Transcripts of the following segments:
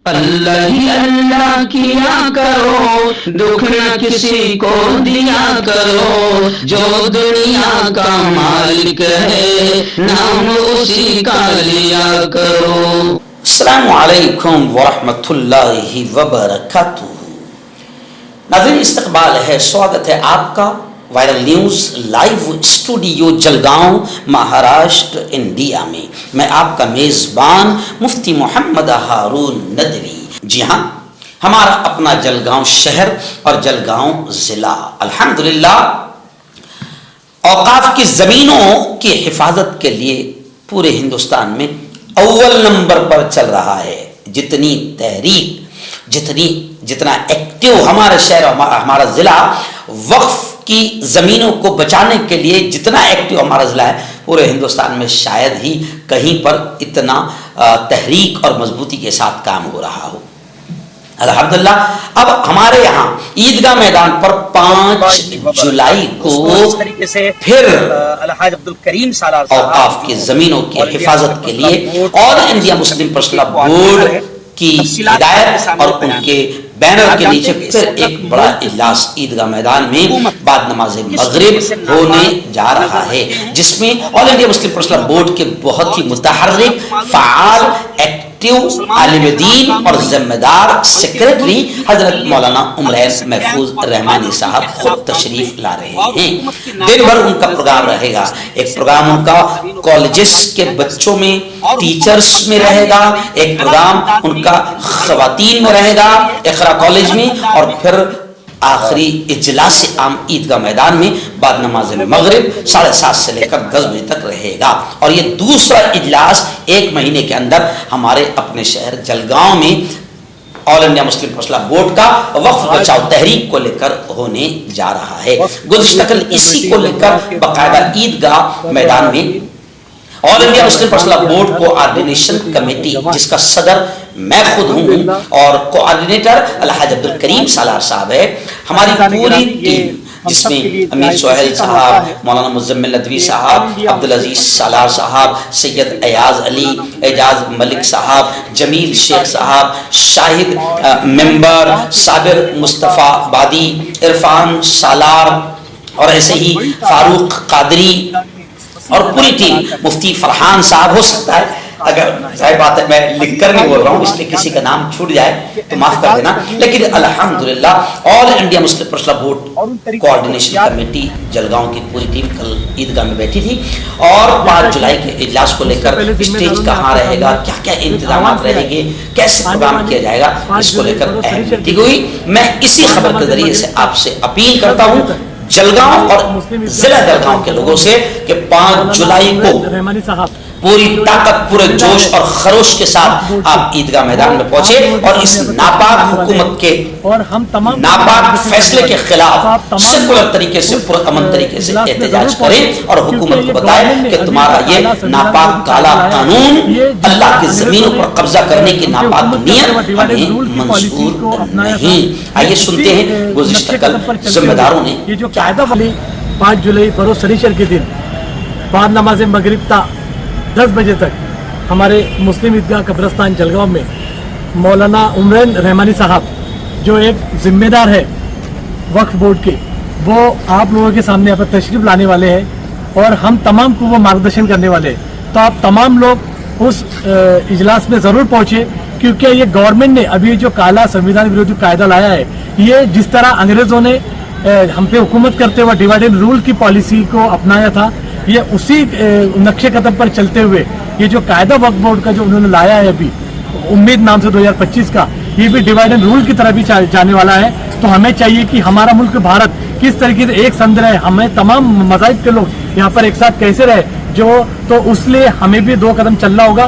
اللہ ہی اللہ کیا کرو، دکھ نہ کسی کو دیا کرو، جو دنیا کا مالک ہے نام اسی کا لیا کرو۔ السلام علیکم ورحمۃ اللہ وبرکاتہ۔ ناظرین، استقبال ہے، سواگت ہے آپ کا viral news live studio Jalgaon, Maharashtra, India میں۔ میں آپ کا میزبان مفتی محمد ہارون ندوی۔ جی ہاں، ہمارا اپنا جلگاؤں شہر اور جلگاؤں ضلع الحمدللہ اوقاف کی زمینوں کی حفاظت کے لیے پورے ہندوستان میں اول نمبر پر چل رہا ہے۔ جتنی تحریک، جتنا ایکٹیو ہمارا شہر اور ہمارا ضلع وقف کی زمینوں کو بچانے کے لیے جتنا ایکٹیو ہمارا ضلع ہے، پورے ہندوستان میں شاید ہی کہیں پر اتنا تحریک اور مضبوطی کے ساتھ کام ہو رہا ہو۔ الحمدللہ اب ہمارے یہاں عیدگاہ میدان پر 5 جولائی کو پھر الحاج عبدالکریم سالار اوقاف کی زمینوں کی حفاظت کے لیے آل انڈیا مسلم پرسنل بورڈ کی ہدایت اور ان کے بینر کے نیچے پھر ایک بڑا اجلاس عیدگاہ میدان میں بعد نماز مغرب ہونے جا رہا ہے، جس میں all India Muslim personal board کے بہت ہی متحرک، فعال، ایکٹیو عالم دین اور ذمہ دار سیکریٹری حضرت مولانا عمرین محفوظ رحمانی صاحب خود تشریف لا رہے ہیں۔ دن بھر ان کا پروگرام رہے گا۔ ایک پروگرام ان کا کالجز کے بچوں میں، ٹیچرز میں رہے گا، ایک پروگرام ان کا خواتین میں رہے گا اقرا کالج میں، اور پھر آخری اجلاس عام عیدگاہ میدان میں بعد نماز مغرب 7:30 سے لے کر 10 بجے تک رہے گا۔ اور یہ دوسرا اجلاس 1 مہینے کے اندر ہمارے اپنے شہر جلگاؤں میں all India Muslim personal board کا وقف بچاؤ تحریک کو لے کر ہونے جا رہا ہے۔ گزشتہ کل اسی کو لے کر باقاعدہ عیدگاہ میدان میں all India Muslim personal board coordination committee, جس کا صدر میں خود ہوں اور کوآرڈینیٹر الحاج عبدالکریم سالار صاحب ہے، ہماری پوری ٹیم جس میں امیر سہیل صاحب، مولانا مزمل ندوی صاحب، عبدالعزیز سالار صاحب، سید ایاز علی، اعجاز ملک صاحب، جمیل شیخ صاحب، شاہد ممبر، صابر مصطفیٰ بادی، عرفان سالار، اور ایسے ہی فاروق قادری اور پوری ٹیم، مفتی فرحان صاحب۔ ہو سکتا ہے اگر ظاہر بات ہے میں لکھ کر نہیں بول رہا ہوں، اس لیے کسی کا نام چھوٹ جائے تو معاف کر دینا، لیکن الحمدللہ all India Muslim personal board coordination committee Jalgaon کی پوری ٹیم کل عیدگاہ میں بیٹھی تھی، اور 5 جولائی کے اجلاس کو لے کر اسٹیج کہاں رہے گا، کیا کیا انتظامات رہیں گے، کیسے پروگرام کیا جائے گا، اس کو لے کر اہم میٹنگ ہوئی۔ میں اسی خبر کے ذریعے سے آپ سے اپیل کرتا ہوں جلگاؤں اور ضلع جلگاؤں کے لوگوں سے کہ 5 جولائی کو پوری طاقت، پورے جوش اور خروش کے ساتھ آپ عیدگاہ میدان میں پہنچے اور اس ناپاک حکومت کے ناپاک فیصلے کے خلاف سیکولر طریقے سے، پرامن طریقے سے احتجاج کریں اور حکومت کو بتائیں کہ تمہارا یہ ناپاک کالا قانون، اللہ کی زمینوں پر قبضہ کرنے کی ناپاک نیت ہمیں منظور نہیں۔ آئیے سنتے ہیں گزشتہ کل ذمہ داروں نے یہ جو قاعدہ والی 5 جولائی بروز شنیچر کے دن بعد نماز مغرب تا 10 بجے تک ہمارے مسلم عیدگاہ قبرستان جلگاؤں میں مولانا عمرین رحمانی صاحب جو ایک ذمہ دار ہے وقف بورڈ کے، وہ آپ لوگوں کے سامنے یہاں پر تشریف لانے والے ہیں اور ہم تمام کو وہ مارگدرشن کرنے والے ہیں۔ تو آپ تمام لوگ اس اجلاس میں ضرور پہنچے، کیونکہ یہ گورنمنٹ نے ابھی جو کالا سنویدھان ورودھی قاعدہ لایا ہے، یہ جس طرح انگریزوں نے ہم پہ حکومت کرتے ہوئے ڈیوائڈ اینڈ رول کی پالیسی کو اپنایا تھا، یہ اسی نقشے قدم پر چلتے ہوئے یہ جو قاعدہ وقف بورڈ کا جو انہوں نے لایا ہے ابھی امید نام سے 2025 کا، یہ بھی ڈیوائڈ اینڈ رول کی طرح بھی جانے والا ہے۔ تو ہمیں چاہیے کہ ہمارا ملک بھارت کس طریقے سے ایک سندھ رہے، ہمیں تمام مذاہب کے لوگ یہاں پر ایک ساتھ کیسے رہے، تو اس لیے ہمیں بھی 2 قدم چلنا ہوگا۔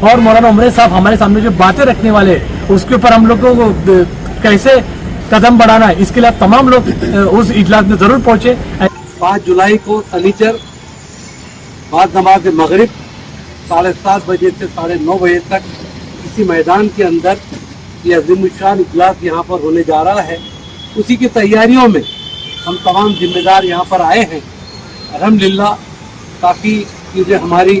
اور مولانا عمرین صاحب ہمارے سامنے جو باتیں رکھنے والے اس کے اوپر ہم لوگوں کو کیسے قدم بڑھانا ہے، اس کے لیے آپ تمام لوگ اس اجلاس میں ضرور پہنچے۔ 5 جولائی کو سنیچر بعد نماز مغرب 7:30 بجے سے 9:30 بجے تک اسی میدان کے اندر یہ عظیم الشان اجلاس یہاں پر ہونے جا رہا ہے۔ اسی کی تیاریوں میں ہم تمام ذمہ دار یہاں پر آئے ہیں۔ الحمدللہ کافی چیزیں ہماری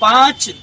5